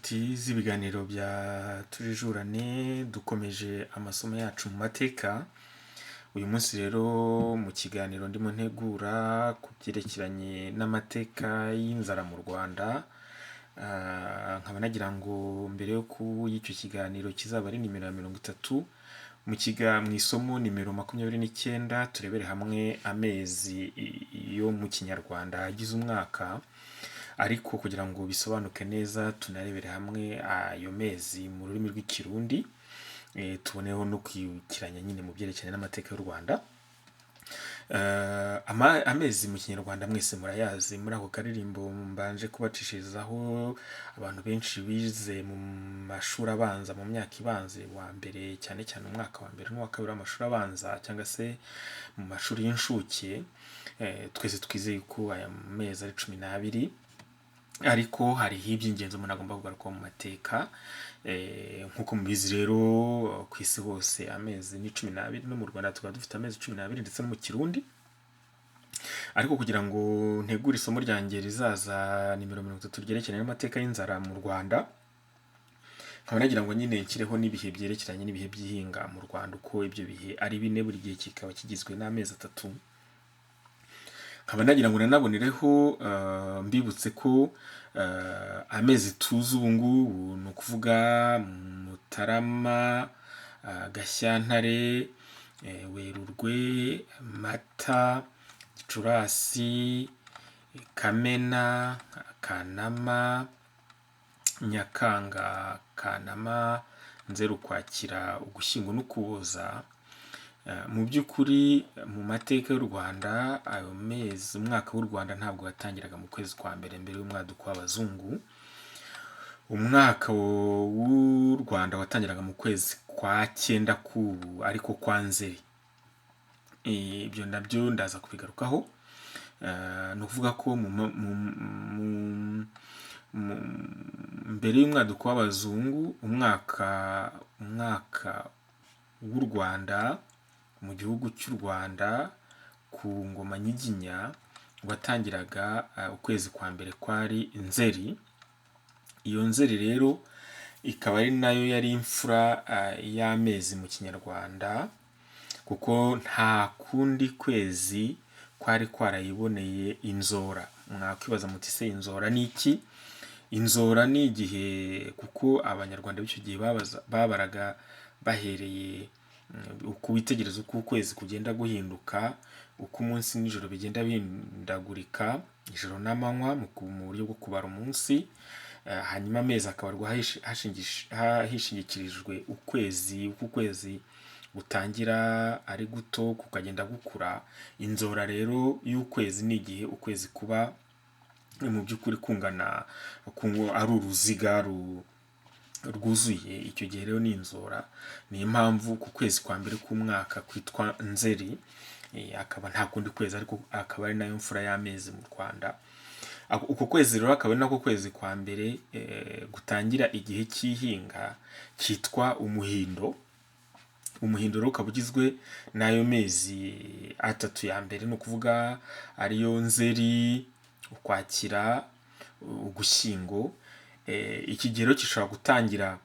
inshuti z'ibiganiro bya turijurane dukomeje amasomo yacu mu mateka. Uyu munsi rero mu kiganiro ndimo ntegura ku byerekeranye n'amateka y'inzara mu Rwanda. Nkaba nagira ngo mbere yo y'icyo kiganiro kizaba ari nimero ya 30 mu isomo nimero 29 turebere hamwe amezi yo mu Kinyarwanda agize umwaka. Ariko kugira ngo bisobanuke neza tunarebere hamwe ayo mezi mu rurimi rw'ikirundi, tuboneho no kwibukiranya nyine mu byerekeranye n'amateka y'u Rwanda. Amezi mu Kinyarwanda mwese murayazi, muri ako karirimbo mbanje kubacishirizaho abantu benshi bize mu mashuri abanza, mu myaka ibanze wa mbere, cyane cyane umwaka wa mbere n'uwa kabiri w'amashuri abanza cyangwa se mu mashuri y'inshuke. Twese twizeye ko aya mezi ari 12, ariko hariho iby'ingenzi umuntu agomba kugaruka mu mateka. Nk'uko mubizi rero ku isi hose amezi ni 12, no mu Rwanda tukaba dufite amezi 12 ndetse no mu Kirundi. Ariko kugira ngo ntegure isomo ryanjye rizaza nimero 30 ryerekeranye n'amateka y'inzara mu Rwanda, nkaba nagira ngo nyine nshyireho n'ibihe byerekeranye n'ibihe by'ihinga mu Rwanda, uko ibyo bihe ari 4, buri gihe kikaba kigizwe n'amezi 3. Nkaba nagira ngo nanabonereho mbibutse ko amezi tuzi ubu ngubu ni ukuvuga Mutarama, Gashyantare, Werurwe, Mata, Gicurasi, Kamena, Kanama, Nyakanga, Kanama, Nzeru, Ukwakira, Ugushyingo n'Ukuboza. Mu by'ukuri mu mateka y'u Rwanda ayo mezi, umwaka w'u Rwanda ntabwo watangiraga mu kwezi kwa mbere y'umwaduko w'abazungu. Umwaka w'u Rwanda watangiraga mu kwezi kwa 9 ariko kwa Nzeri. Ibyo nabyo ndaza kubigarukaho. Ni ukuvuga ko mbere y'umwaduko w'abazungu, umwaka w'u Rwanda mu gihugu cy'u Rwanda ku ngoma Nyiginya watangiraga ukwezi kwa mbere kwari Nzeri. Iyo Nzeri rero ikaba ari nayo yari imfura y'amezi mu Kinyarwanda, kuko nta kundi kwezi kwari kwarayiboneye inzora. Mwakwibaza muti se inzora ni iki? Inzora ni igihe, kuko abanyarwanda b'icyo gihe babaraga bahereye uko witegereza uko ukwezi kugenda guhinduka, uko umunsi n'ijoro bigenda bihindagurika, ijoro n'amanywa mu buryo bwo kubara umunsi. Hanyuma amezi akabarwa hishingikirijwe ukwezi, uko ukwezi gutangira ari guto kukagenda gukura. Inzora rero y'ukwezi ni igihe ukwezi kuba mu by'ukuri kungana, ari uruziga rwuzuye. Icyo gihe rero ni inzora. Niyo mpamvu ku kwezi kwa mbere k'umwaka kwitwa Nzeri, akaba nta kundi kwezi, ariko akaba ari nayo mfura y'amezi mu Rwanda. Uko kwezi rero akaba ari nako kwezi kwa mbere gutangira igihe cy'ihinga cyitwa Umuhindo. Umuhindo rero ukaba ugizwe n'ayo mezi 3 ya mbere, ni ukuvuga ariyo Nzeri, Ukwakira, Ugushyingo. Iki gihe rero gishobora gutangira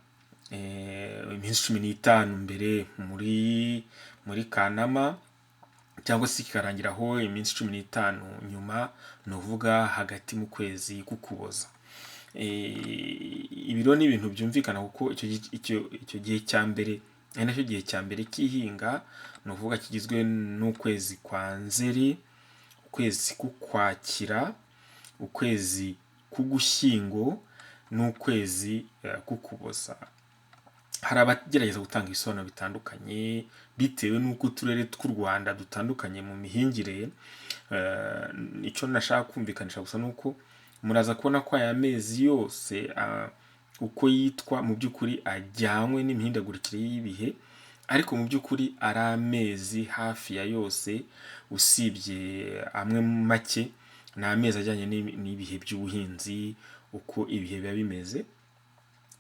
iminsi 15 mbere muri Kanama, cyangwa se kikarangiraho iminsi 15 nyuma, ni ukuvuga hagati mu kwezi k'Ukuboza. Ibi rero ni ibintu byumvikana, kuko icyo gihe cya mbere ari nacyo gihe cya mbere cy'ihinga, ni ukuvuga kigizwe n'ukwezi kwa Nzeri, ukwezi k'Ukwakira, ukwezi k'Ugushyingo n'ukwezi k'Ukuboza. Hari abagerageza gutanga ibisobanuro bitandukanye bitewe n'uko uturere tw'u Rwanda dutandukanye mu mihingire. Icyo nashaka kumvikanisha gusa nuko muraza kubona ko aya mezi yose uko yitwa mu by'ukuri ajyanywe n'imihindagurikire y'ibihe, ariko mu by'ukuri ari amezi hafi ya yose, usibye amwe make, ni amezi ajyanye n'ibihe by'ubuhinzi, uko ibihe biba bimeze.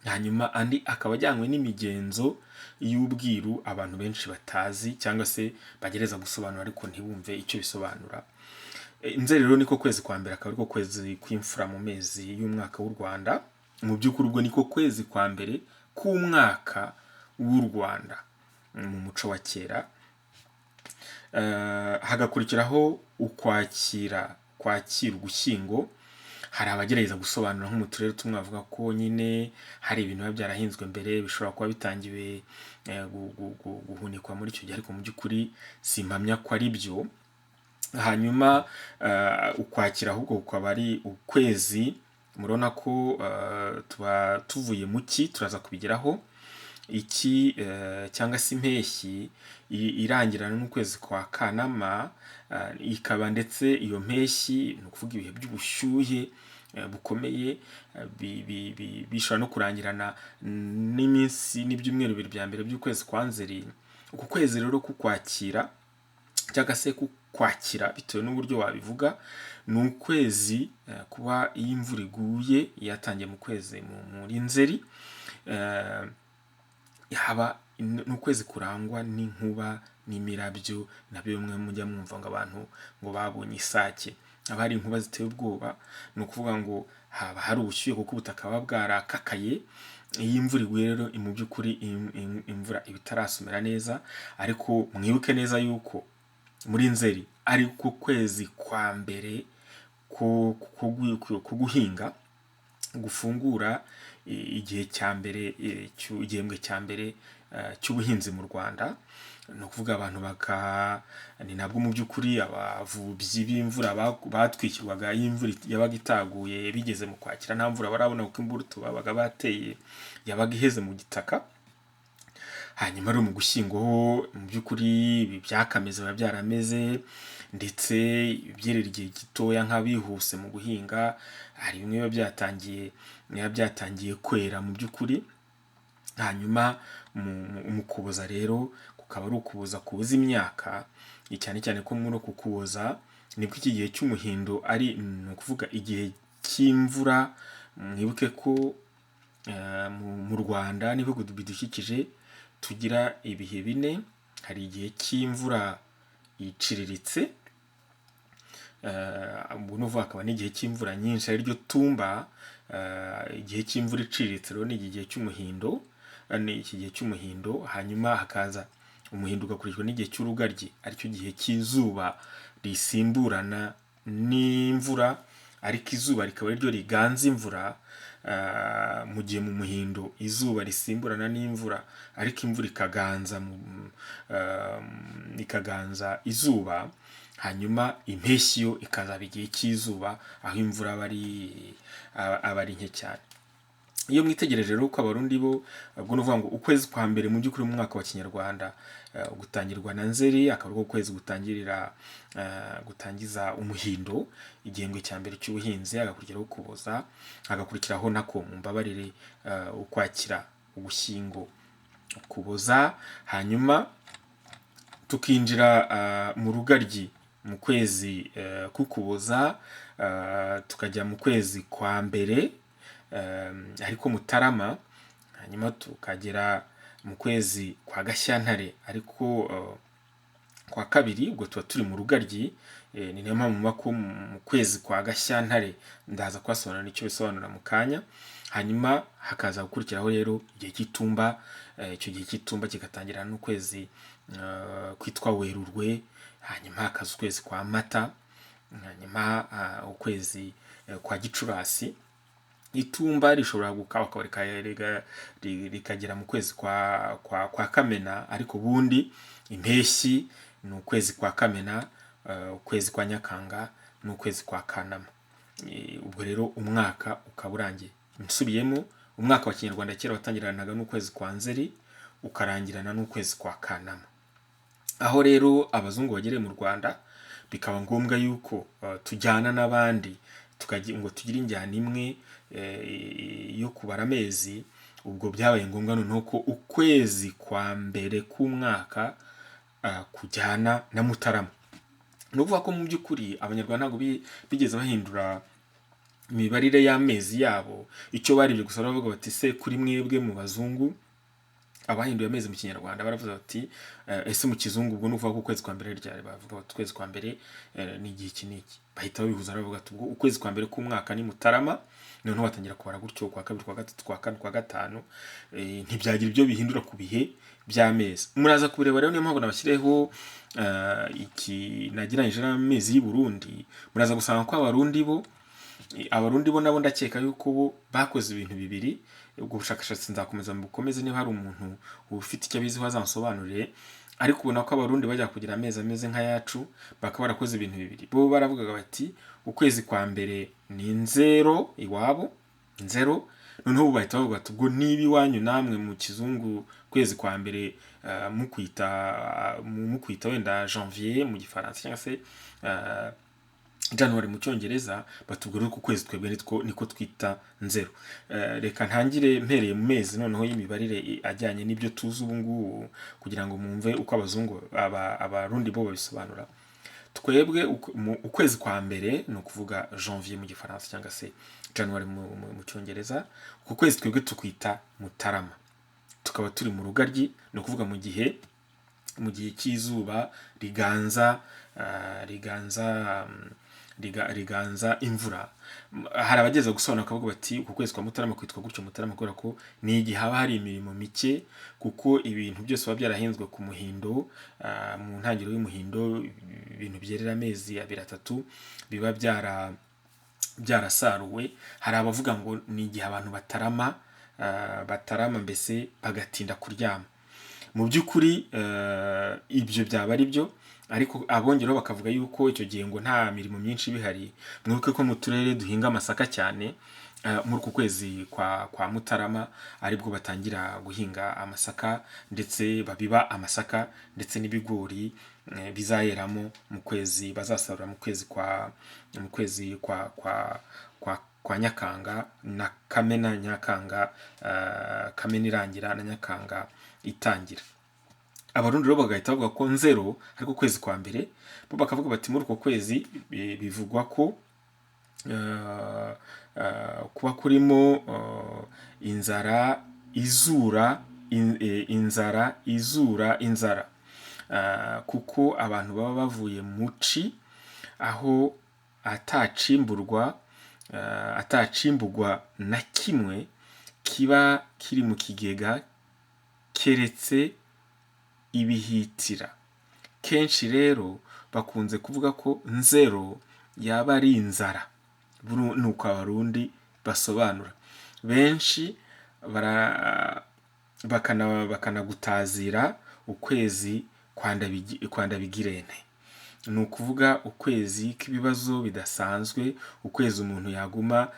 Hanyuma andi akaba ajyanywe n'imigenzo y'ubwiru abantu benshi batazi, cyangwa se bagereza gusobanura ariko ntibumve icyo bisobanura. Nzeri rero niko kwezi kwa mbere, akaba ariko kwezi kw'imfura mu mezi y'umwaka w'u Rwanda. mu by'ukuri ubwo niko kwezi kwa mbere k'umwaka w'u Rwanda mu muco wa kera. Hagakurikiraho kwakira Ugushyingo. Hari abagerageza gusobanura nko mu turere tumwe bavuga ko nyine hari ibintu biba byarahinzwe mbere bishobora kuba bitangiwe guhunikwa muri icyo gihe, ariko mu by'ukuri simpamya ko ari byo. Hanyuma Ukwakira ahubwo ukaba ari ukwezi, murabona ko tuba tuvuye mu ki, turaza kubigeraho. Iki cyangwa se impeshyi irangirana n'ukwezi kwa Kanama, ikaba ndetse iyo mpeshyi ni ukuvuga ibihe by'ubushyuhe bukomeye bishobora no kurangirana n'iminsi n'ibyumweru bibiri bya mbere by'ukwezi kwa Nzeri. Uku kwezi rero k'Ukwakira cyangwa se Kwakira bitewe n'uburyo wabivuga, ni ukwezi kuba iyo imvura iguye yatangiye mu kwezi muri Nzeri, haba ni ukwezi kurangwa n'inkuba n'imirabyo, nabyo bimwe mujya mwumva ngo abantu ngo babonye isake, haba hari inkuba ziteye ubwoba. Ni ukuvuga ngo haba hari ubushyuhe kuko ubutaka buba bwarakakaye. Iyo imvura iguye rero mu by'ukuri imvura iba itarasomera neza, ariko mwibuke neza yuko muri Nzeri ari ku kwezi kwa mbere ko guhinga, gufungura igihe cya mbere igihembwe cya mbere cy'ubuhinzi mu Rwanda. Ni ukuvuga abantu ni nabwo mu by'ukuri abavubyi b'imvura batwikirwaga iyo imvura yabaga itaguye bigeze mu Kwakira, nta mvura barabona kuko imbuto babaga bateye yabaga iheze mu gitaka. Hanyuma rero mu Gushyingo mu by'ukuri byakameze biba byarameze, ndetse ibyerera igihe gitoya nk'abihuse mu guhinga, hari bimwe biba byatangiye kwera mu by'ukuri. Hanyuma mu Ukuboza rero kukaba ari ukuboza kubuza imyaka, cyane cyane ko muri uku Ukuboza nibwo iki gihe cy'umuhindo ni ukuvuga igihe cy'imvura. Mwibuke ko mu Rwanda n'ibihugu bidukikije tugira ibihe bine. Hari igihe cy'imvura iciriritse, ubwo n'uvuga akaba n'igihe cy'imvura nyinshi ariryo tumba. Igihe cy'imvura iciriritse rero ni igihe cy'umuhindo, iki gihe cy'umuhindo. Hanyuma hakaza umuhindo ugakurikirwa n'igihe cy'urugaryi, aricyo gihe cy'izuba risimburana n'imvura, ariko izuba rikaba ariryo riganza imvura. Mu gihe mu muhindo izuba risimburana n'imvura, ariko imvura ikaganza izuba. Hanyuma impeshyi yo ikazaba igihe cy'izuba, aho imvura aba ari nke cyane. Iyo mwitegereje rero uko Abarundi bo, ubwo ni ukuvuga ngo ukwezi kwa mbere mu by'ukuri mu mwaka wa Kinyarwanda gutangirwa na Nzeri, akaba ari ukwezi gutangiza umuhindo, igihembwe cya mbere cy'ubuhinzi. Hagakurikiraho Ukuboza, hagakurikiraho nako mumbabarire Ukwakira, Ugushyingo, Ukuboza. Hanyuma tukinjira mu Rugaryi mu kwezi k'Ukuboza, tukajya mu kwezi kwa mbere ariko Mutarama. Hanyuma tukagera mu kwezi kwa Gashyantare ariko kwa kabiri, ubwo tuba turi mu Rugaryi. Ni nayo mpamvu ko mu kwezi kwa Gashyantare ndaza kubasobanurira icyo bisobanura mu kanya. Hanyuma hakaza gukurikiraho rero igihe cy'itumba. Icyo gihe cy'itumba kigatangira n'ukwezi kwitwa Werurwe. Hanyuma hakaza ukwezi kwa Mata, hanyuma ukwezi kwa Gicurasi. Itumba rishobora gukaba rikagera mu kwezi kwa Kamena, ariko ubundi impeshyi ni ukwezi kwa Kamena, ukwezi kwa Nyakanga n'ukwezi kwa Kanama. Ubwo rero umwaka ukaba urangiye. Nsubiyemo, umwaka wa Kinyarwanda kera watangiranaga n'ukwezi kwa Nzeri ukarangirana n'ukwezi kwa Kanama. Aho rero abazungu bagereye mu Rwanda bikaba ngombwa yuko tujyana n'abandi ngo tugire injyana imwe yo kubara amezi. Ubwo byabaye ngombwa noneho ko ukwezi kwa mbere k'umwaka kujyana na Mutarama. Ni ukuvuga ko mu by'ukuri Abanyarwanda ntabwo bigeze bahindura imibarire y'amezi yabo. Icyo baribye gusa baravuga bati se kuri mwebwe mu bazungu abahinduye amezi mu kinyarwanda baravuze bati ese mu kizungu ubwo nuvuga ko ukwezi kwa mbere ryari, bavuga bati ukwezi kwa mbere ni igihe iki n'iki, bahita babihuza baravuga ati ubwo ukwezi kwa mbere k'umwaka ni Mutarama, noneho batangira kubara gutyo kwa kabiri, kwa gatatu, kwa kane, kwa gatanu, ntibyagira ibyo bihindura ku bihe by'amezi. Muraza kubireba rero, niyo mpamvu nabashyireho iki nagereranyije n'amezi y'u Burundi. Muraza gusanga ko abarundi bo nabo ndakeka yuko bo bakoze ibintu bibiri. Ubwo bushakashatsi nzakomeza mubukomeze, niba hari umuntu ufite icyo abiziho azansobanurire, ariko ubona ko abarundi bajya kugira amezi ameze nk'ayacu, bakaba barakoze ibintu bibiri. Bo baravugaga bati ukwezi kwa mbere ni nzero iwabo, nzero, noneho ubu bahita bavuga ati ubwo niba iwanyu namwe mu kizungu kwezi kwa mbere mukwita wenda janvier mu gifaransa cyangwa se January mu cyongereza, batubwira ko ukwezi twebwe niko twita nzero. Reka ntangire mpereye mu mezi noneho y'imibarire ajyanye n'ibyo tuzi ubu ngubu, kugira ngo mwumve uko abazungu abarundi bo babisobanura. Twebwe ukwezi kwa mbere ni ukuvuga janvier mu gifaransa cyangwa se January mu cyongereza. Uku kwezi twebwe tukwita Mutarama, tukaba turi mu rugaryi, ni ukuvuga mu gihe cy'izuba riganza imvura. Hari abageza gusobanura bakavuga bati uku kwezi kwa Mutarama kwitwa gutyo Mutarama kubera ko ni igihe haba hari imirimo mike, kuko ibintu byose biba byarahinzwe ku muhindo, mu ntangiriro y'umuhindo ibintu byerera amezi 2-3 biba byarasaruwe. Hari abavuga ngo ni igihe abantu batarama mbese bagatinda kuryama. Mu by'ukuri ibyo byaba ari byo, ariko abongeraho bakavuga yuko icyo gihe ngo nta mirimo myinshi bihari. Mwibuke ko mu turere duhinga amasaka cyane, muri uku kwezi kwa Mutarama aribwo batangira guhinga amasaka, ndetse babiba amasaka ndetse n'ibigori bizayeramo mu kwezi, bazasarura mu kwezi kwa Nyakanga na Kamena. Kamena irangira na Nyakanga itangira. Abarundi rero bagahita bavuga ko nzero ariko kwezi kwa mbere, bo bakavuga bati muri uko kwezi bivugwa ko kuba kurimo inzara izura inzara, kuko abantu baba bavuye mu ci aho atacimburwa na kimwe kiba kiri mu kigega keretse ibihitira. Kenshi rero bakunze kuvuga ko nzero yaba ari inzara, nuko abarundi basobanura. Benshi bakanagutazira ukwezi kwa Ndabigirente, ni ukuvuga ukwezi k'ibibazo bidasanzwe, ukwezi umuntu yaguma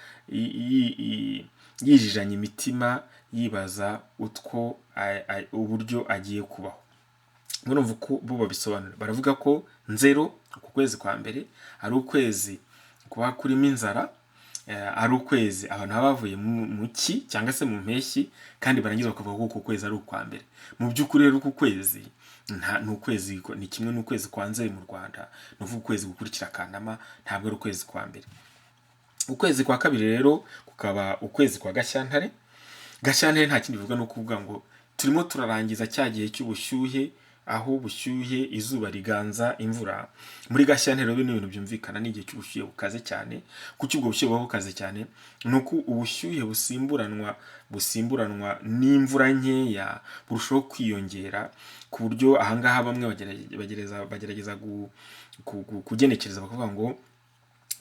yijijanya imitima yibaza uburyo agiye kubaho. Murumva uko bo babisobanura. Baravuga ko nzero ku kwezi kwa mbere ari ukwezi kuba kurimo inzara, ari ukwezi abantu baba bavuye mu ci cyangwa se mu mpeshyi, kandi barangiza bakavuga ko uku kwezi ari ukwa mbere. Mu by'ukuri rero uku kwezi ni kimwe n'ukwezi kwa Nzeri mu Rwanda, ni ukuvuga ukwezi gukurikira Kanama, ntabwo ari ukwezi kwa mbere. Ukwezi kwa kabiri rero kukaba ukwezi kwa Gashyantare. Gashyantare nta kindi bivuga, no kuvuga ngo turimo turarangiza cya gihe cy'ubushyuhe, aho ubushyuhe izuba riganza imvura. Muri Gashyantare rero ni ibintu byumvikana, n'igihe cy'ubushyuhe bukaze cyane. Kuki ubwo bushyuhe buba bukaze cyane? Nuko ubushyuhe busimburanwa n'imvura nkeya burushaho kwiyongera, ku buryo ahangaha bamwe bagerageza kugenekereza bakavuga ngo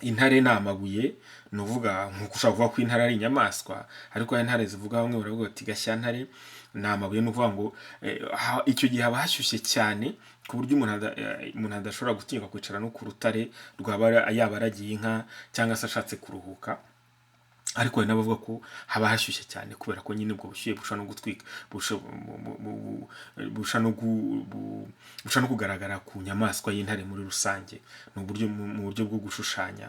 intare ni amabuye. Ni uvuga nk'uko ushobora kuvuga ko intare ari inyamaswa, ariko intare zivuga bamwe baravuga bati Gashyantare ni amabuye. Ni ukuvuga ngo icyo gihe haba hashyushye cyane ku buryo umuntu adashobora gutinyuka kwicara no ku rutare yaba aragiye inka cyangwa se ashatse kuruhuka. Ariko hari n'abavuga ko haba hashyushye cyane kubera ko nyine ubwo bushyuhe bushobora no gutwika, bushobora no kugaragara ku nyamaswa y'intare muri rusange. Mu buryo bwo gushushanya,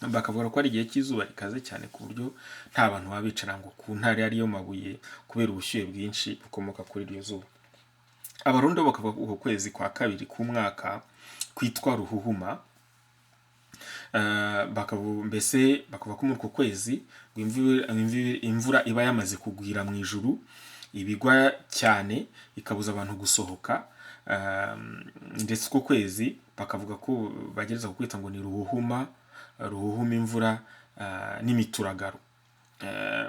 bakavuga ko ari igihe cy'izuba rikaze cyane ku buryo nta bantu baba bicara ngo ku ntare ariyo mabuye, kubera ubushyuhe bwinshi bukomoka kuri iryo zuba. Abarundi bakavuga uko kwezi kwa kabiri k'umwaka kwitwa Ruhuhuma. Bakavuga ko muri uko kwezi imvura iba yamaze kugwira mu ijuru, ibigwa cyane ikabuza abantu gusohoka, ndetse uko kwezi bakavuga ko bagereza kukwita ngo ni ruhuhuma imvura n'imituragaro.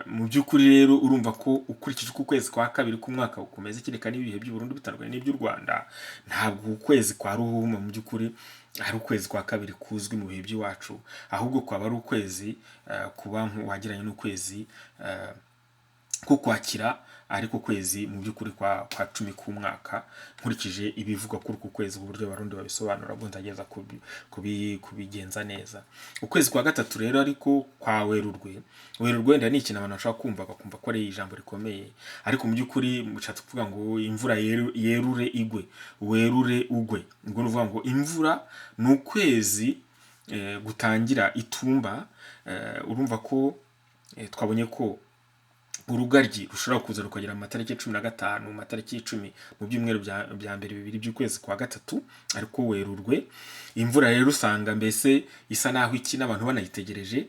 Mu by'ukuri rero urumva ko ukurikije uko ukwezi kwa kabiri k'umwaka gukomeza kereka n'ibihe by'u Burundi bitandukanye n'iby'u Rwanda, ntabwo ukwezi kwa ruhuhuma mu by'ukuri ari ukwezi kwa kabiri kuzwi mu bihe by'iwacu, ahubwo kwaba ari ukwezi kuba wageranye n'ukwezi k'Ukwakira, ariko kwezi mu by'ukuri kwa 10 k'umwaka, nkurikije ibivugwa kuri uku kwezi ku buryo abarundi babisobanura, bwo ndageza kubigenza neza. Ukwezi kwa gatatu rero ariko kwa Werurwe wenda ni ikintu abantu bashaka kumva bakumva ko ari ijambo rikomeye, ariko mu by'ukuri mushatse kuvuga ngo imvura yerure igwe, werure ugwe. Ubwo ni ukuvuga ngo imvura ni ukwezi gutangira itumba. Urumva ko twabonye ko urugaryi rushobora kuza rukagera mu matariki 15, mu matariki 10 mu byumweru bya mbere bibiri by'ukwezi kwa gatatu, ariko Werurwe. Imvura rero usanga mbese isa naho iki n'abantu banayitegereje,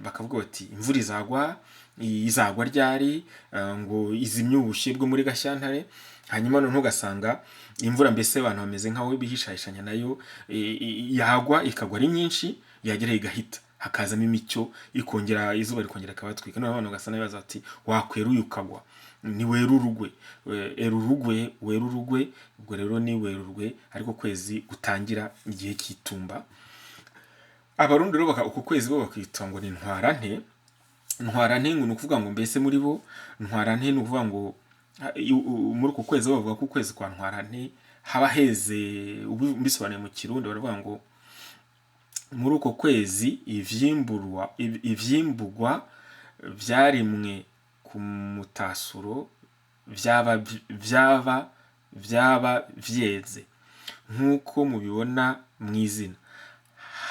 bakavuga bati imvura izagwa ryari, ngo izimye ubushyuhe bwo muri Gashyantare. Hanyuma noneho ugasanga imvura mbese abantu bameze nkaho bihishayishanya nayo, yagwa ikagwa ari nyinshi, yagera igahita, hakazamo imicyo, izuba rikongera akabatwika. None abantu ugasanga bibaza ati wakweruye ukagwa, ni Werurugwe. Werurugwe, ubwo rero ni Werurwe, ariko kwezi gutangira igihe cy'itumba. Abarundi rero uko kwezi bo bakita ngo ni Ntwarante. Ntwarante ni ukuvuga ngo mbese muri bo Ntwarante ni ukuvuga ngo muri uko kwezi bavuga ko ukwezi kwa Ntwarante haba heze. Bisobanuye mu Kirundi baravuga ngo muri uko kwezi ivyimbugwa vyarimwe ku mutasuro vyaba vyeze, nk'uko mubibona mu izina.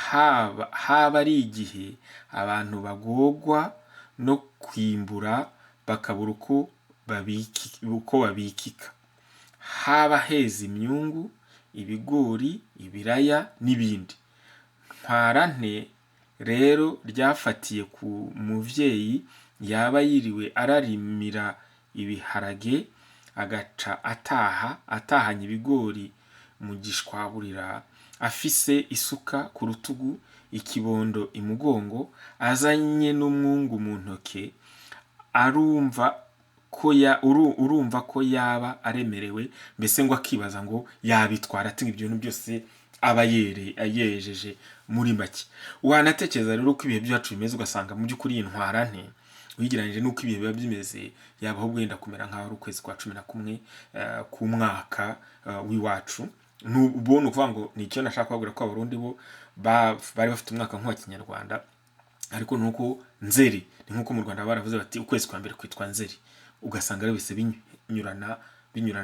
Haba ari igihe abantu bagogwa no kwimbura bakabura uko babikika. Haba heza imyungu, ibigori, ibiraya n'ibindi. Ntwarante rero ryafatiye ku muvyeyi yaba yiriwe ararimira ibiharage, agaca atahanye ibigori mu gishwaburira, afise isuka ku rutugu, ikibondo imugongo, azanye n'umwungu mu ntoke. Urumva ko yaba aremerewe, mbese ngo akibaza ngo yabitwara ati ibyo bintu byose aba yejeje muri make. Wanatekereza rero ko ibihe byacu bimeze, ugasanga mu by'ukuri Ntwarante wigereranyije n'uko ibihe biba bimeze, yabaho wenda kumera nk'aho ari ukwezi kwa 11 k'umwaka w'iwacu. Ubona ukuvuga ngo ni icyo nashaka kubabwira ko Abarundi bo bari bafite umwaka nk'uwa Kinyarwanda, ariko nuko Nzeri ni nk'uko mu Rwanda baravuze bati ukwezi kwa mbere kwitwa Nzeri, ugasanga ari wese binyurana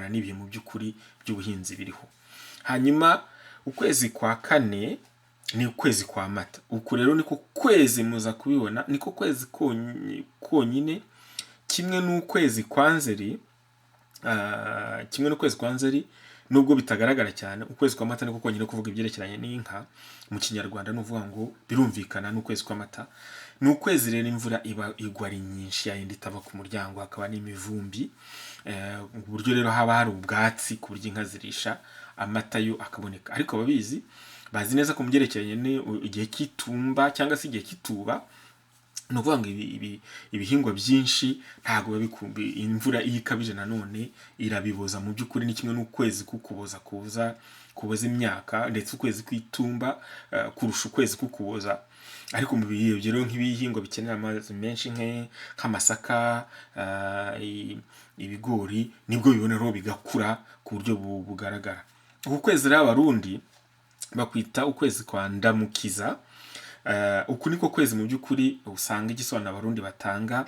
n'ibihe mu by'ukuri by'ubuhinzi biriho. Hanyuma ukwezi kwa kane ni ukwezi kwa Mata. Uku rero niko kwezi muza kubibona, niko kwezi konyine, kimwe n'ukwezi kwa Nzeri, nubwo bitagaragara cyane. Ukwezi kwa Mata niko konyine kuvuga ibyerekeranye n'inka mu Kinyarwanda, n'uvuga ngo birumvikana n'ukwezi kwa Mata. Ni ukwezi rero imvura igwa ari nyinshi, yayindi itava ku muryango, hakaba n'imivumbi, uburyo rero haba hari ubwatsi ku buryo inka zirisha, amata yo akaboneka. Ariko bazi neza ko mu byerekeranye igihe cy'itumba cyangwa se igihe cy'ituba, ni ukuvuga ngo ibihingwa byinshi ntabwo bikumbi imvura iyo ikabije nanone irabiboza. Mu by'ukuri ni kimwe n'ukwezi kukuboza kuboza imyaka, ndetse ukwezi kw'itumba kurusha ukwezi kukuboza. Ariko mu bihe rero nk'ibihingwa bikenera amazi menshi nk'amasaka, ibigori, nibwo biboneraho bigakura ku buryo bugaragara. Uku kwezi rero Abarundi bakwita ukwezi kwa Ndamukiza. Uku niko kwezi mu by'ukuri usanga igisobanuro Abarundi batanga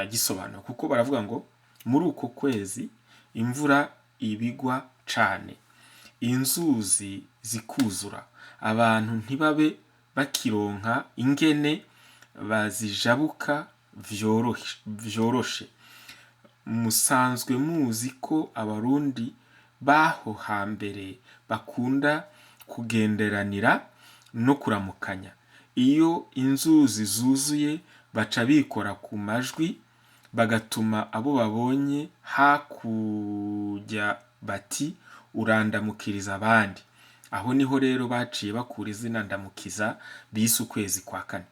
gisobanura, kuko baravuga ngo muri uko kwezi imvura ibigwa cane, inzuzi zikuzura, abantu ntibabe bakironka ingene bazijabuka vyoroshe. Musanzwe muzi ko Abarundi baho hambere bakunda kugenderanira no kuramukanya. Iyo inzuzi zuzuye baca bikora ku majwi bagatuma abo babonye hakujya bati urandamukiriza abandi. Aho niho rero baciye bakura izina ndamukiza bise ukwezi kwa kane.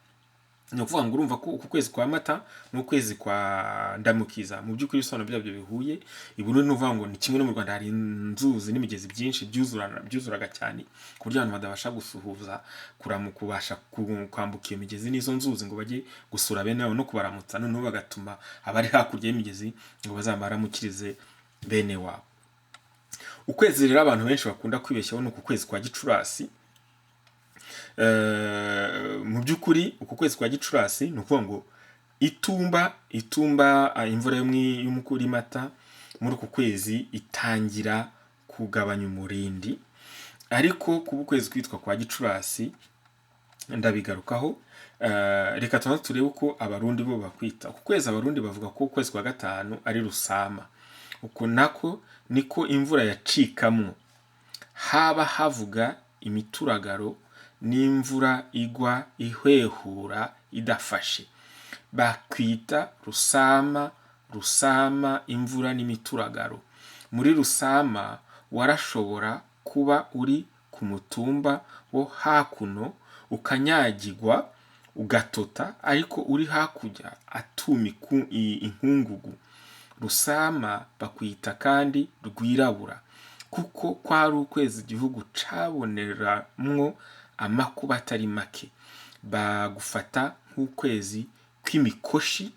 Ni ukuvuga ngo urumva ko uku kwezi kwa Mata n'ukwezi kwa Ndamukiza mu by'ukuri ibisobanuro byabyo bihuye. Iburundi n'uvuga ngo ni kimwe no mu Rwanda hari inzuzi n'imigezi byinshi byuzuraga cyane ku buryo abantu badabasha gusuhuza kubasha kwambuka iyo migezi n'izo nzuzi ngo bajye gusura bene wabo no kubaramutsa, noneho bagatuma abari hakurya y'imigezi ngo bazabaramukirize bene wabo. Ukwezi rero abantu benshi bakunda kwibeshyaho ni uku kwezi kwa Gicurasi. Mu by'ukuri uku kwezi kwa Gicurasi ni ukuvuga ngo itumba imvura yo muri Mata muri uku kwezi itangira kugabanya umurindi, ariko kuba ukwezi kwitwa kwa Gicurasi ndabigarukaho. Reka tubanze turebe uko abarundi bo bakwita. Uku kwezi abarundi bavuga ko ukwezi kwa gatanu ari Rusama. Uko nako niko imvura yacikamwo, haba havuga imituragaro n'imvura igwa ihwehura idafashe. Bakwita Rusama imvura n'imituragaro. Muri Rusama warashobora kuba uri ku mutumba wo hakuno ukanyagirwa ugatota, ariko uri hakujya atuma inkungugu. Rusama bakwita kandi rwirabura kuko kwari ukwezi igihugu caboneramwo amakuba atari make. Bagufata nk'ukwezi kw'imikoshi.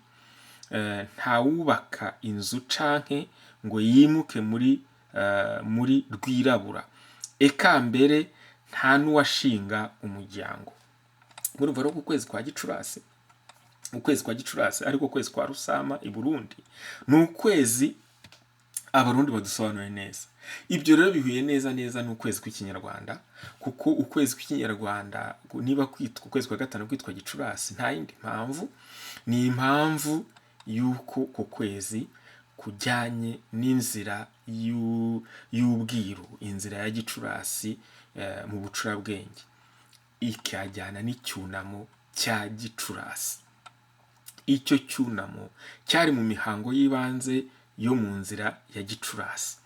Ntawubaka inzu canke ngo yimuke muri rwirabura, eka mbere nta n'uwashinga umuryango. Murumva rero ukwezi kwa Gicurasi, ukwezi kwa Gicurasi ariko ukwezi kwa Rusama i Burundi ni ukwezi abarundi badusobanuriye neza. Ibyo rero bihuye neza n'ukwezi kw'ikinyarwanda, kuko ukwezi kw'ikinyarwanda niba kwitwa ukwezi kwa gatanu kwitwa Gicurasi nta yindi mpamvu, ni impamvu yuko ku kwezi kujyanye n'inzira y'ubwiru, inzira ya Gicurasi mu bucurabwenge, ikajyana n'icyunamo cya Gicurasi. Icyo cyunamo cyari mu mihango y'ibanze yo mu nzira ya Gicurasi,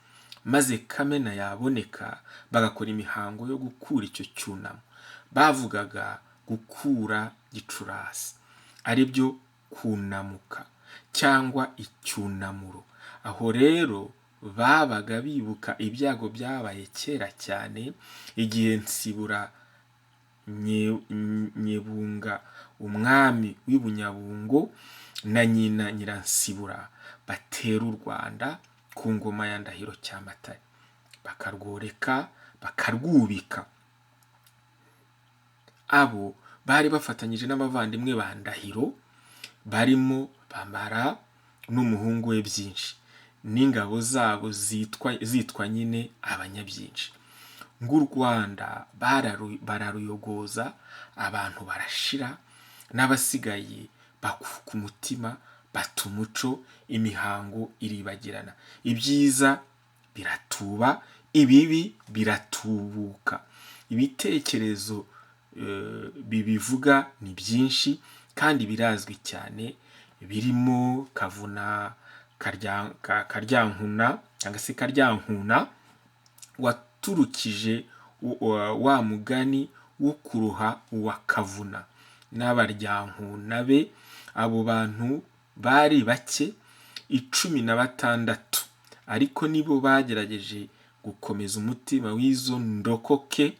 maze Kamena yaboneka bagakora imihango yo gukura icyo cyunamo. Bavugaga gukura Gicurasi, ari byo kunamuka cyangwa icyunamuro. Aho rero babaga bibuka ibyago byabaye kera cyane igihe Nsibura Nyebunga umwami w'Ibunyabungo na nyina Nyiransibura batera u Rwanda ku ngoma ya Ndahiro Cyamatare, bakarworeka bakarwubika. Abo bari bafatanyije n'abavandimwe ba Ndahiro barimo Bamara n'umuhungu we Byinshi n'ingabo zabo zitwa nyine Abanyabyinshi. Ng'u Rwanda bararuyogoza, abantu barashira, n'abasigaye bakuka umutima, bata umuco, imihango iribagirana. Ibyiza biratuba, ibibi biratubuka. Ibitekerezo bibivuga ni byinshi kandi birazwi cyane, birimo Kavuna Karyankuna cyangwa se Karyankuna waturukije wa mugani wo kuruha uwa Kavuna n'abaryankuna be. Abo bantu bari bake 16, ariko nibo bagerageje gukomeza umutima w'izo ndokoke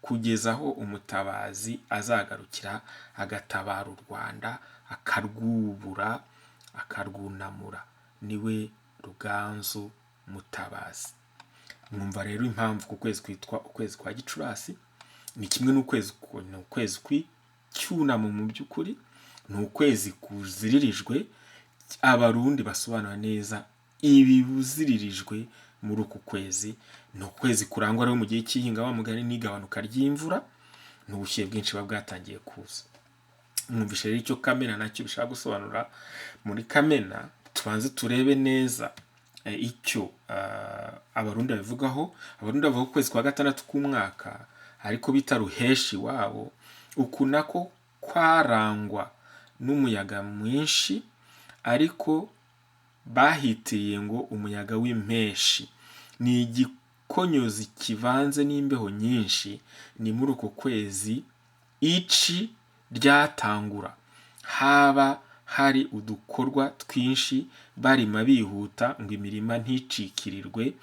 kugeza aho umutabazi azagarukira agatabara u Rwanda akarwubura akarwunamura. Niwe Ruganzu Mutabazi. Mwumva rero impamvu ku kwezi kwitwa ukwezi kwa Gicurasi ni kimwe n'ukwezi kw'icyunamo. Mu by'ukuri ni ukwezi kuziririjwe. Abarundi basobanura neza ibibuziririjwe muri uku kwezi. Ni ukwezi kurangwa rero mu gihe cy'ihinga wa mugani n'igabanuka ry'imvura n'ubushyuhe bwinshi buba bwatangiye kuza. Mwumvishe rero icyo Kamena nacyo bishaka gusobanura. Muri Kamena tubanze turebe neza icyo abarundi bavugaho. Abarundi bavuga ukwezi kwa gatandatu k'umwaka ariko bita Ruheshi wabo, uku nako kwarangwa n'umuyaga mwinshi, ariko bahitiriye ngo umuyaga w'impeshi. Ni igikonyozi kivanze n'imbeho nyinshi. Ni muri uko kwezi ici ryatangura, haba hari udukorwa twinshi barima bihuta ngo imirima nticikirirwe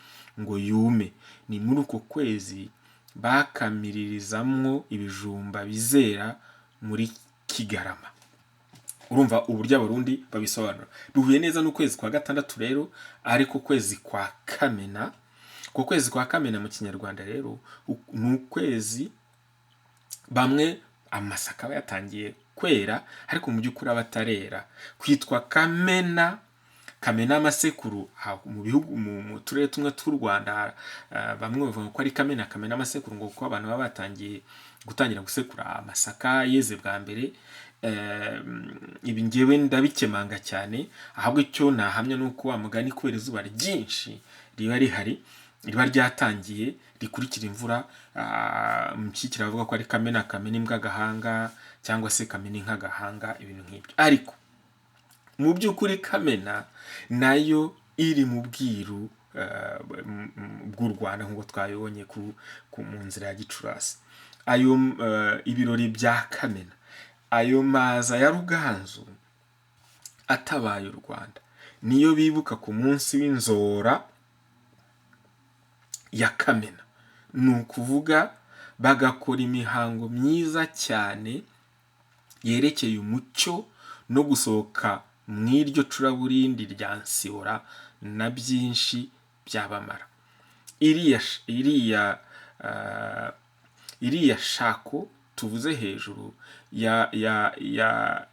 ngo yume. Ni muri uko kwezi bakamiririzamwo ibijumba bizera muri Kigarama. Urumva uburyo abarundi babisobanura. Bihuye neza n'ukwezi kwa gatandatu rero, ariko kwezi kwa Kamena. Ku kwezi kwa Kamena mu Kinyarwanda rero ni ukwezi bamwe amasaka yatangiye kwera, ariko mu by'ukuri abatarera. Kwitwa Kamena, Kamena amasekuru mu bihugu mu turere tumwe tw'u Rwanda, bamwe bavuga ko ari Kamena amasekuru, ngo kuko abantu baba batangiye gutangira gusekura amasaka yeze bwa mbere. Ibi ngewe ndabikemanga cyane, ahubwo icyo nahamya nuko wa mugani kubera izuba ryinshi riba rihari, riba ryatangiye rikurikira imvura. Mukikira bavuga ko ari Kamena imbwa gahanga, cyangwa se Kamena inka gahanga, ibintu nk'ibyo. Ariko mu by'ukuri Kamena nayo iri mu bwiru bw'u Rwanda, nk'uko twabibonye mu nzira ya Gicurasi. Ayo ibirori bya Kamena, ayo maza ya Ruganzu atabaye u Rwanda, niyo bibuka ku munsi w'inzora ya Kamena. Ni ukuvuga bagakora imihango myiza cyane yerekeye umucyo no gusohoka mu iryo curaburindi rya Nsibura na byinshi byabamara. Iriya shako tuvuze hejuru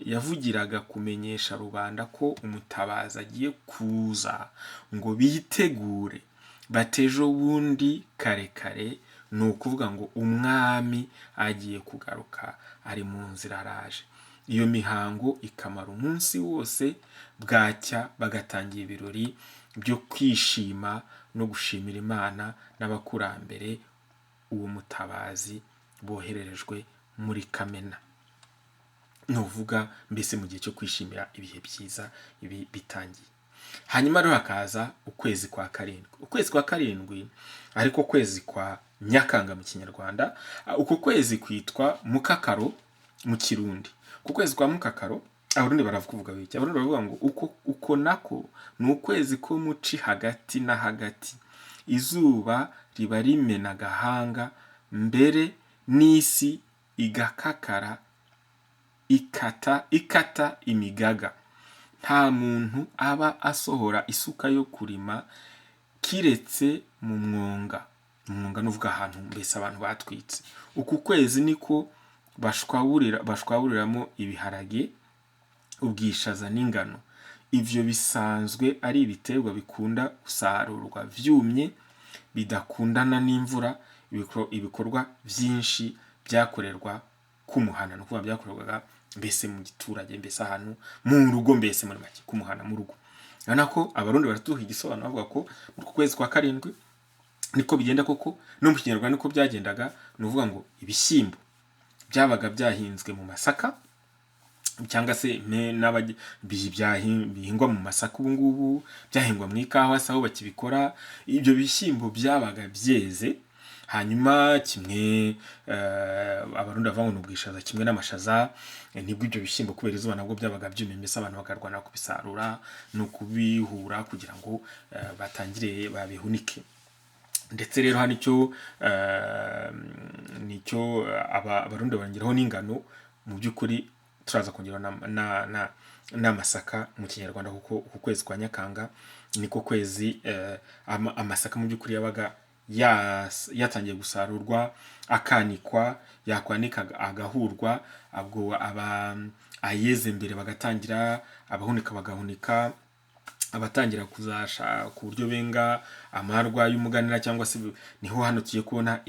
yavugiraga kumenyesha rubanda ko umutabazi agiye kuza, ngo bitegure batejo bundi kare. Ni ukuvuga ngo umwami agiye kugaruka, ari mu nzira araje. Iyo mihango ikamara umunsi wose, bwacya bagatangira ibirori byo kwishima no gushimira Imana n'abakurambere uwo mutabazi bohererejwe muri Kamena. Nuvuga mbese mu gihe cyo kwishimira ibihe byiza ibi bitangiye. Hanyuma rero hakaza ukwezi kwa karindwi. Ukwezi kwa karindwi ariko kwezi kwa Nyakanga mu Kinyarwanda. Uko kwezi kwitwa Mukakaro mu Kirundi. Ku kwezi kwa Mukakaro abarundi baravuga biki? Abarundi baravuga ngo uko nako ni ukwezi ko muci hagati na hagati, izuba riba rimena gahanga, mbere n'isi igakakara ikata imigaga. Nta muntu aba asohora isuka yo kurima kiretse mu mwonga. Umwonga nuvuga ahantu mbese abantu batwitse. Uku kwezi niko bashwaburiramo ibiharage, ubwishaza n'ingano. Ivyo bisanzwe ari ibiterwa bikunda gusarurwa vyumye, bidakundana n'imvura. Ibikorwa byinshi byakorerwa kumuhana, no kuba byakorerwaga mbese mu giturage, mbese ahantu mu rugo, mbese muri make kumuhana mu rugo. Nako abarundi baratuha igisobanuro bavuga ko mu kwezi kwa karindwi niko bigenda koko, no mu Kinyarwanda niko byagendaga. Nuvuga ngo ibishyimbo byabaga byahinzwe mu masaka, cyangwa se bihingwa mu masaka ubu ngubu byahingwa mu ikawa, saho bakibikora. Ibyo bishyimbo byabaga byeze, hanyuma kimwe abarundi bavuga ngo ubwishaza kimwe n'amashaza. Nibwo ibyo bishyimbo kubera izuba nabwo byabaga byumye, mbese abantu bakarwana kubisarura no kubihura kugira ngo batangire babihunike. Ndetse rero hano nicyo abarundi bongeraho n'ingano. Mu by'ukuri turaza kongera n'amasaka mu Kinyarwanda, kuko uku kwezi kwa Nyakanga niko kwezi amasaka mu by'ukuri yabaga yatangiye gusarurwa, akanikwa, yakwanika agahurwa. Abwo ayeze mbere bagatangira, abahunika bagahunika, abatangira kuzasha ku buryo benga amarwa y'umuganira, cyangwa se niho hano tugiye kubona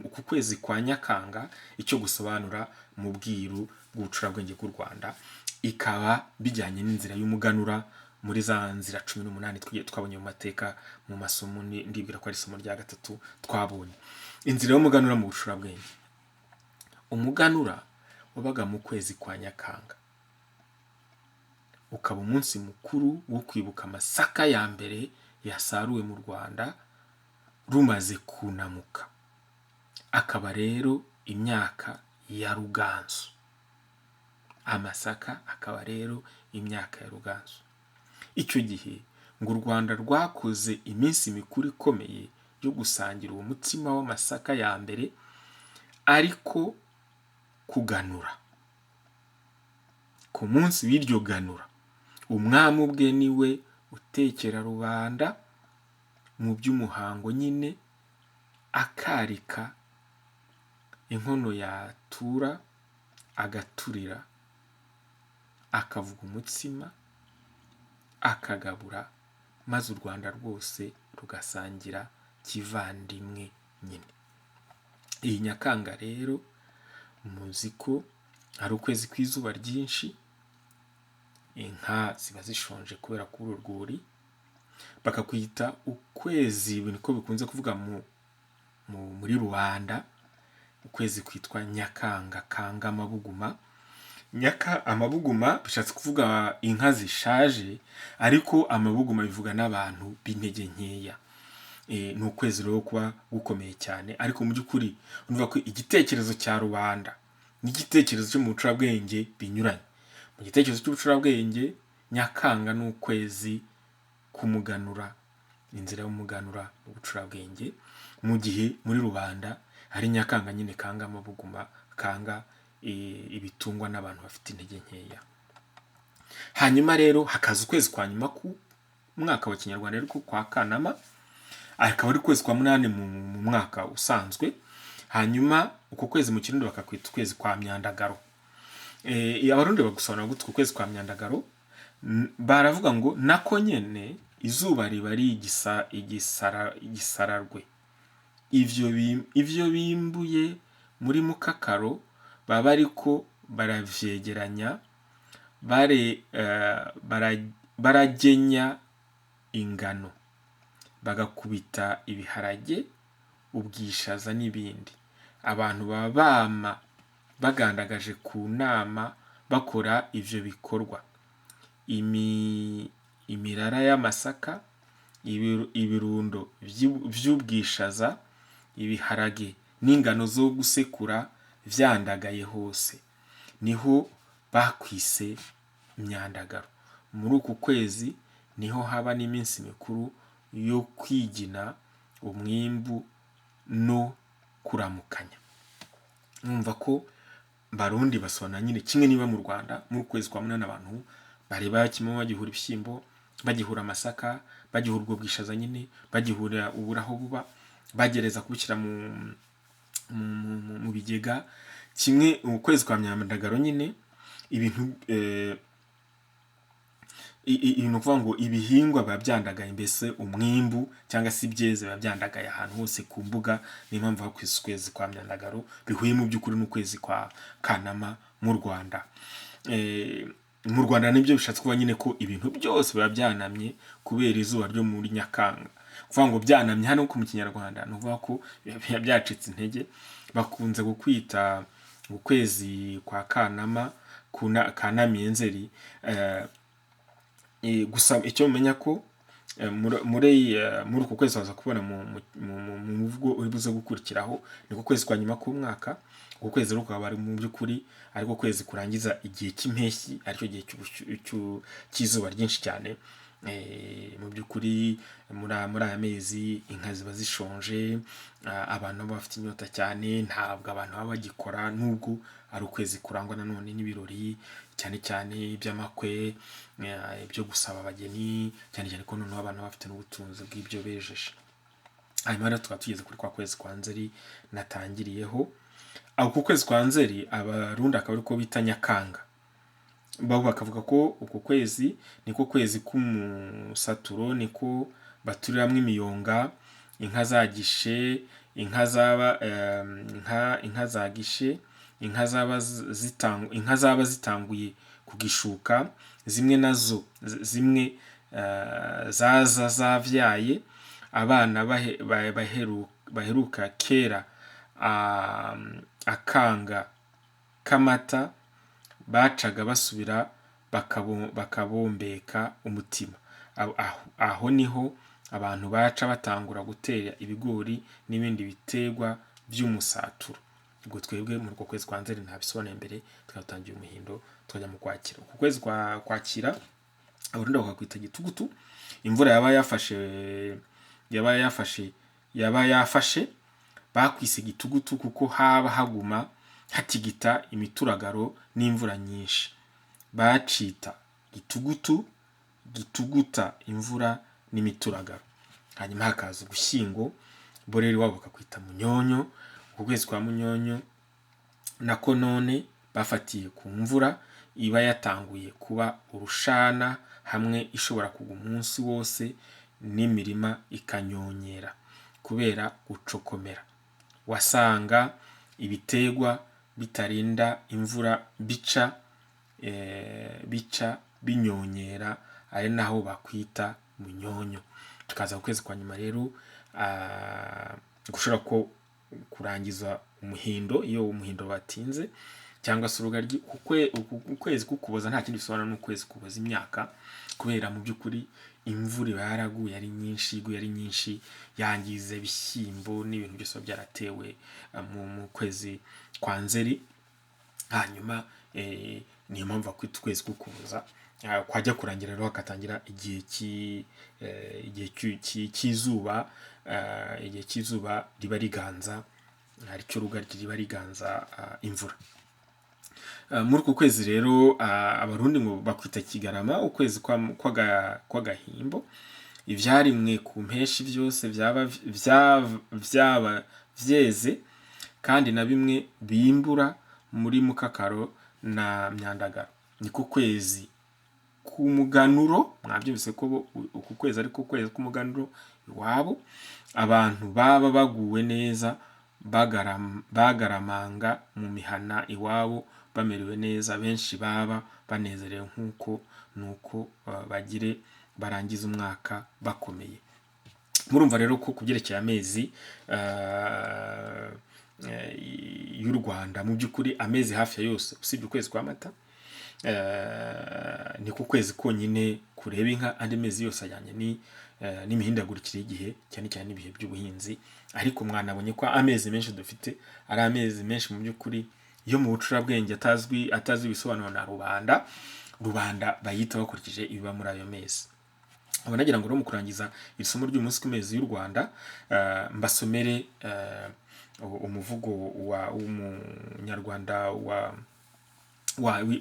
uku kwezi kwa Nyakanga icyo gusobanura mu bwiru bw'ubucurabwenge bw'u Rwanda. Ikaba bijyanye n'inzira y'umuganura muri za nzira 18 twabonye mu mateka mu masomo. Ndibwira ko ari isomo rya 3 twabonye inzira y'umuganura mu bucurabwenge. Umuganura wabaga mu kwezi kwa Nyakanga. ukaba umunsi mukuru wo kwibuka amasaka ya mbere yasaruwe mu Rwanda rumaze kunamuka, akaba rero imyaka ya Ruganzu. Amasaka akaba rero imyaka ya Ruganzu. Icyo gihe ngo u Rwanda rwakoze iminsi mikuru ikomeye yo gusangira uwo mutsima w'amasaka ya mbere, ariko kuganura. Ku munsi w'iryo ganura, umwami ubwe niwe utekera rubanda mu by'umuhango nyine, akarika inkono yatura agaturira, akavuga umutsima, akagabura, maze u Rwanda rwose rugasangira kivandimwe nyine. Iyi Nyakanga rero muzi ko ari ukwezi kw'izuba ryinshi, inka ziba zishonje kubera kubura urwuri, bakakwita ukwezi, niko bikunze kuvuga muri rubanda, ukwezi kwitwa Nyakanga, kanga amabuguma. Amabuguma bishatse kuvuga inka zishaje, ariko amabuguma bivuga n'abantu b'intege nkeya. Ni ukwezi rero kuba gukomeye cyane, ariko mu by'ukuri urumva ko igitekerezo cya rubanda n'igitekerezo cyo mu bucurabwenge binyuranye. Mu gitekerezo cy'ubucurabwenge, Nyakanga ni ukwezi kumuganura, inzira y'umuganura n'ubucurabwenge, mu gihe muri rubanda hari Nyakanga nyine kanga amabuguma, kanga ibitungwa n'abantu bafite intege nkeya. Hanyuma rero hakaza ukwezi kwa nyuma ku mwaka wa Kinyarwanda, ariko kwa Kanama, akaba ari ukwezi kwa munani mu mwaka usanzwe. Hanyuma uko kwezi mu Kirundi bakakwita ukwezi kwa Myandagaro. Abarundi bagusobanura gutyo ukwezi kwa Myandagaro, baravuga ngo nako nyene izuba riba ari igisararwe. Ivyo bimbuye muri Mukakaro baba ariko baravyegeranya, baragenya ingano, bagakubita ibiharage, ubwishaza n'ibindi. Abantu baba bama bagandagaje ku nama bakora ivyo bikorwa. Imirara y'amasaka, ibirundo vy'ubwishaza, ibiharage n'ingano zo gusekura vyandagaye hose, niho bakwise Myandagaro. Muri uku kwezi niho haba n'iminsi mikuru yo kwigina umwimbu no kuramukanya. Numva ko Barundi basobanura nyine kimwe niba mu Rwanda mu kwezi kwa munani abantu bareba kimwe, bagihura ibishyimbo, bagihura amasaka, bagihura ubwo bwishaza nyine, bagihura uburaho buba, bagereza kubishyira mu bigega. Kimwe ukwezi kwa Myandagaro nyine ibintu kuvuga ngo ibihingwa biba byandagaye, mbese umwimbu cyangwa se ibyeze biba byandagaye ahantu hose ku mbuga. Niyo mpamvu hakwise ukwezi kwa Myandagaro, bihuye mu by'ukuri n'ukwezi kwa Kanama mu Rwanda. Mu Rwanda nibyo bishatse kuba nyine ko ibintu byose biba byanamye kubera izuba ryo muri Nyakanga. Kuvuga ngo byanamye hano ku mu Kinyarwanda ni ukuvuga ko byacitse intege. Bakunze gukwita ukwezi kwa Kanama Kanamiye Nzeri. Gusa icyo mumenya ko muri uko kwezi waza kubona mu muvugo uri buze gukurikiraho, niko kwezi kwa nyuma k'umwaka. Uko kwezi rero kaba ari mu by'ukuri ariko kwezi kurangiza igihe cy'impeshyi, aricyo gihe cy'izuba ryinshi cyane. Mu by'ukuri muri aya mezi inka ziba zishonje, abantu baba bafite inyota cyane, ntabwo abantu baba bagikora, nubwo ari ukwezi kurangwa nanone n'ibirori cyane cyane iby'amakwe, ibyo gusaba abageni, cyane cyane ko noneho abantu bafite n'ubutunzi bw'ibyo bejeje. Hanyuma rero tukaba tugeze kuri kwa kwezi kwa Nzeri natangiriyeho. Ku kwezi kwa Nzeri Abarundi akaba ariko bita Nyakanga. Babo bakavuga ko uko kwezi niko kwezi k'umusaturo, niko baturiramwe imiyonga, inka zagishe, inka zagishe, inka zaba zitanguye kugishuka, zimwe zaza zavyaye, abana baheruka kera akanga k'amata bacaga basubira bakabombeka umutima. Aho niho abantu baca batangura gutera ibigori n'ibindi biterwa by'umusaturo. Ubwo twebwe muri uko kwezi kwa Nzeri ntabisobanuye mbere, twatangiye umuhindo twajya mu Kwakira. Uku kwezi kwa Kwakira Abarundi bakakwita gitugutu. Imvura yaba yafashe bakwise gitugutu kuko haba haguma hatigita imituragaro n'imvura nyinshi. Bacita gitugutu, gituguta imvura n'imituragaro. Hanyuma hakaza Ugushyingo, bo rero wabo bakakwita Munyonyo. Uku kwezi kwa Munyonyo nako none bafatiye ku mvura iba yatanguye kuba urushana, hamwe ishobora kugwa umunsi wose n'imirima ikanyonyera kubera gucokomera. Wasanga ibiterwa bitarinda imvura bica binyonyera, ari naho bakwita Munyonyo. Tukaza ku kwezi kwa nyuma rero gushobora ko kurangiza umuhindo, iyo umuhindo batinze cyangwa se urugaryi. Ukwezi k'Ukuboza nta kindi bisobanura n'ukwezi kuboza imyaka, kubera mu by'ukuri imvura iba yaraguye ari nyinshi, yangiza ibishyimbo n'ibintu byose byaratewe mu kwezi kwa Nzeri. Hanyuma niyo mpamvu bakwita ukwezi k'Ukuboza. Kwajya kurangira rero hakatangira igihe cy'izuba, igihe cy'izuba riba riganza, aricyo rugaryi riba riganza imvura. Muri uku kwezi rero Abarundi ngo bakwita Kigarama, ukwezi kw'agahimbo. Ibyarimwe ku mpeshi byose byaba byeze, kandi na bimwe bimbura muri Mukakaro na Myandagaro. Ni ku kwezi k'umuganuro. Mwabyumvise ko uku kwezi ari ko kwezi k'umuganuro iwabo. Abantu baba baguwe neza, bagaramanga mu mihana iwabo bamerewe neza, benshi baba banezerewe nuko barangiza umwaka bakomeye. Murumva rero ko kubyerekeye amezi y'u Rwanda, mu by'ukuri amezi hafi ya yose usibye ukwezi kwa Mata, ni ku kwezi konyine kureba inka. Andi mezi yose ajyanye n'imihindagurikire y'igihe, cyane cyane n'ibihe by'ubuhinzi. Ariko mwanabonye ko amezi menshi dufite ari amezi menshi mu by'ukuri yo mu bucurabwenge atazwi ibisobanuro na rubanda bayita bakurikije ibiba muri ayo mezi. Aba nagira ngo mu kurangiza iri somo ry'umunsi ku mezi y'u Rwanda, mbasomere umuvugo w'umunyarwanda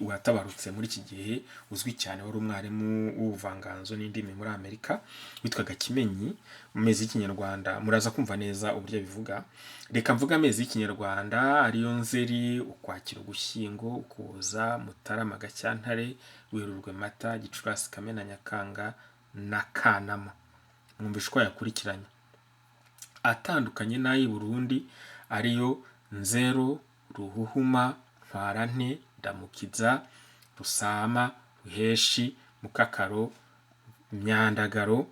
watabarutse muri iki gihe, uzwi cyane, wari umwarimu w'ubuvanganzo n'indimi muri Amerika, witwaga Kimenyi. Mu mezi y'Ikinyarwanda muraza kumva neza uburyo bivuga. Reka mvuga amezi y'Ikinyarwanda ariyo Nzeri, Ukwakira, Ugushyingo, Ukuboza, Mutarama, Gashyantare, Werurwe, Mata, Gicurasi, Kamena, Nyakanga na Kanama. Mwumvishe uko yakurikiranye. Atandukanye n'ay'i Burundi ariyo Nzero, Ruhuhuma, Ntwarante, Ndamukiza, Rusama, Ruheshi, Mukakaro, Myandagaro,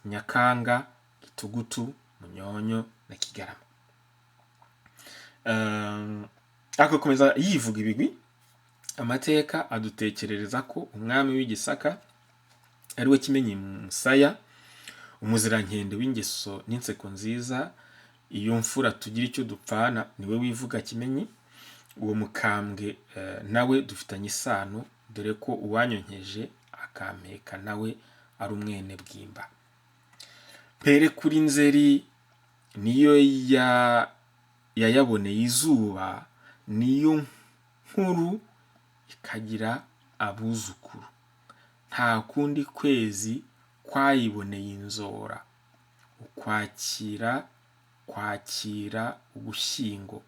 Nyakanga, Gitugutu, Munyonyo na Kigarama. Agakomeza yivuga ibigwi. Amateka adutekerereza ko umwami w'Igisaka ari we Kimenyi Musaya, umuzirankende w'ingeso n'inseko nziza, iyo mfura tugira icyo dupfana, niwe wivuga Kimenyi. Uwo mukambwe nawe dufitanye isano, dore ko uwanyonkeje akampeka nawe ari umwene Bwimba. Pere kuri Nzeri niyo yayaboneye izuba, niyo nkuru ikagira abuzukuru. Nta kundi kwezi kwayiboneye inzora. Kwakira, Ugushyingo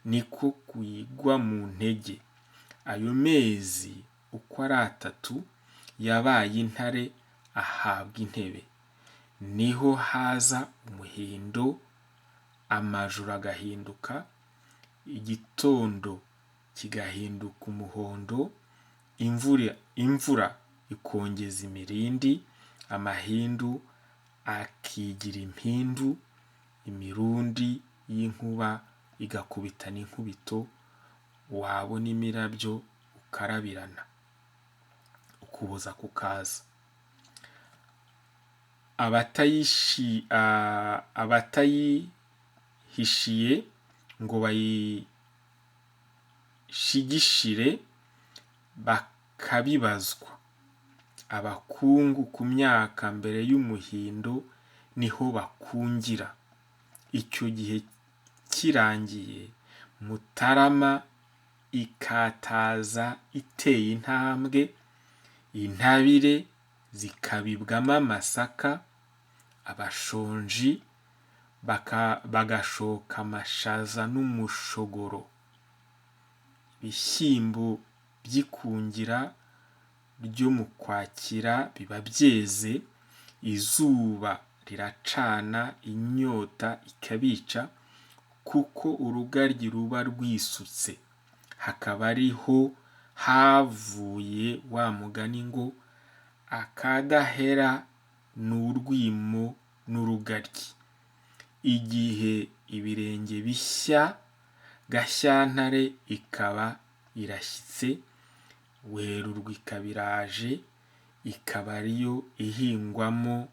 niko kuyigwa mu ntege. Ayo mezi uko ari 3 yabaye intare ahabwa intebe. Niho haza umuhindo, amajuru agahinduka, igitondo kigahinduka umuhondo, imvura ikongeza imirindi, amahindu akigira impindu, imirundi y'inkuba igakubita n'inkubito, wabona imirabyo ukarabirana. ukuboza kukaza. Abatayihishiye ngo bayishigishire bakabibazwa. Abakungu ku myaka mbere y'umuhindo niho bakungira. Icyo gihe kirangiye, Mutarama ikataza iteye intambwe, intabire zikabibwamo amasaka, abashonji bagashoka amashaza n'umushogoro. Ibishyimbo by'ikungira ryo mu Kwakira biba byeze, izuba riracana, inyota ikabica, kuko urugaryi ruba rwisutse. Hakaba ariho havuye wa mugani ngo akadahera ni urwimo n'urugaryi. Igihe ibirenge bishya, Gashyantare ikaba irashyitse, Werurwe ikaba iraje, ikaba ariyo ihingwamo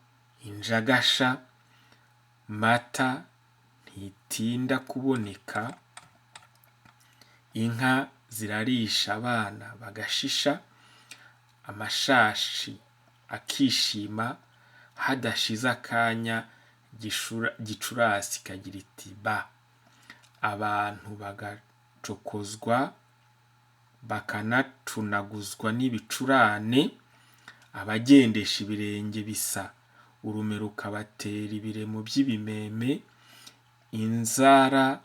injagasha. Mata ntitinda kuboneka, inka zirarisha, abana bagashisha, amashashi akishima. Hadashize akanya, Gicurasi ikagira iti ba, abantu bagacokozwa bakanacunaguzwa n'ibicurane. Abagendesha ibirenge bisa, urume rukabatera ibiremo by'ibimeme. Inzara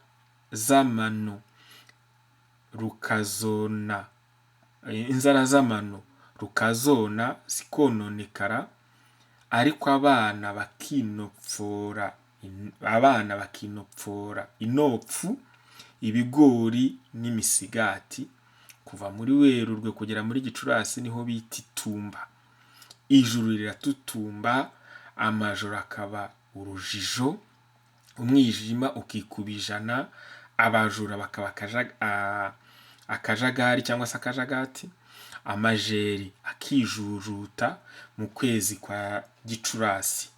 z'amano rukazona zikononekara, ariko abana bakinopfora inopfu, ibigori n'imisigati. Kuva muri Werurwe kugera muri Gicurasi niho bita itumba. Ijuru riratutumba, amajoro akaba urujijo, umwijima ukikuba ijana, abajura bakaba akajagari cyangwa se akajagati. Amajeri akijujuta mu kwezi kwa Gicurasi.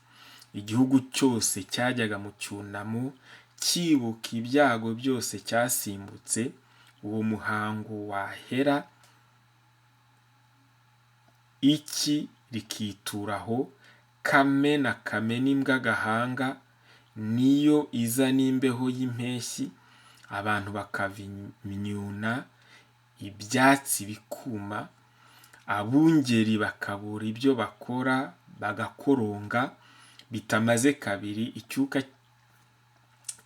Igihugu cyose cyajyaga mu cyunamo, cyibuka ibyago byose cyasimbutse. Uwo muhango wahera, iki rikituraho. Kame na Kamena imbwa gahanga niyo iza n'imbeho y'impeshyi, abantu bakavimyuna, ibyatsi bikuma, abungeri bakabura ibyo bakora, bagakoronga. Bitamaze kabiri,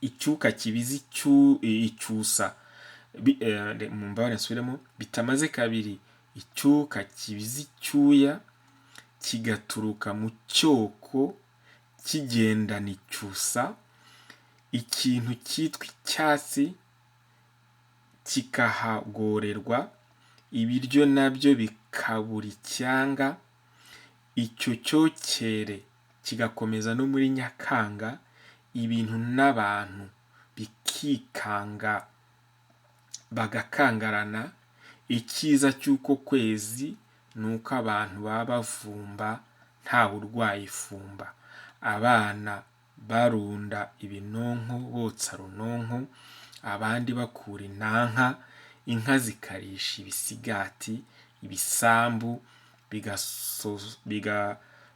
icyuka kibizi icyusa. Bitamaze kabiri, icyuka kibizi icyuya kigaturuka mu cyoko kigendana icyusa. Ikintu cyitwa icyatsi kikahagorerwa, ibiryo nabyo bikabura icyanga. Icyo cyokere kigakomeza no muri Nyakanga, ibintu n'abantu bikikanga bagakangarana. Icyiza cy'uko kwezi ni uko abantu baba bavumba nta burwayi ifumba. Abana barunda ibinonko botsa runonko, abandi bakura intanka. Inka zikarisha ibisigati, ibisambu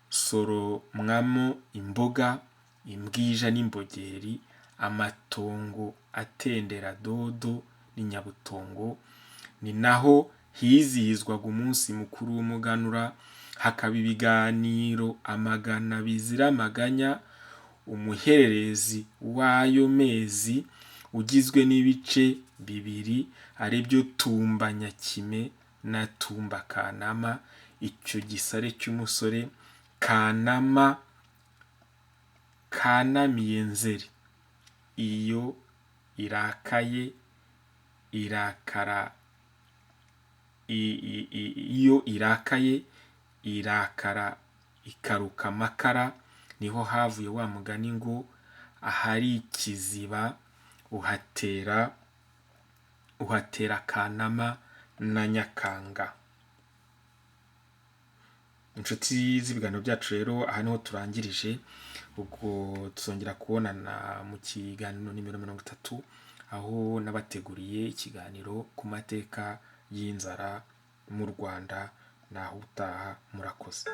bigasoromwamo imboga, imbwija n'imbogeri. Amatongo atendera dodo n'inyabutongo. Ni naho hizihizwaga umunsi mukuru w'umuganura, hakaba ibiganiro amagana bizira amaganya. Umuhererezi w'ayo mezi ugizwe n'ibice bibiri, ari byo Tumba Nyakime na Tumba Kanama. Icyo gisare cy'umusore Kanama kanamiye Nzeri. Iyo irakaye irakara ikaruka amakara. Niho havuye wa mugani ngo ahari ikiziba uhatera Kanama na Nyakanga. inshuti z'ibiganiro byacu rero aha niho turangirije, ubwo tuzongera kubonana mu kiganiro nimero 30, aho nabateguriye ikiganiro ku mateka y'inzara mu Rwanda. Naho utaha, murakoze.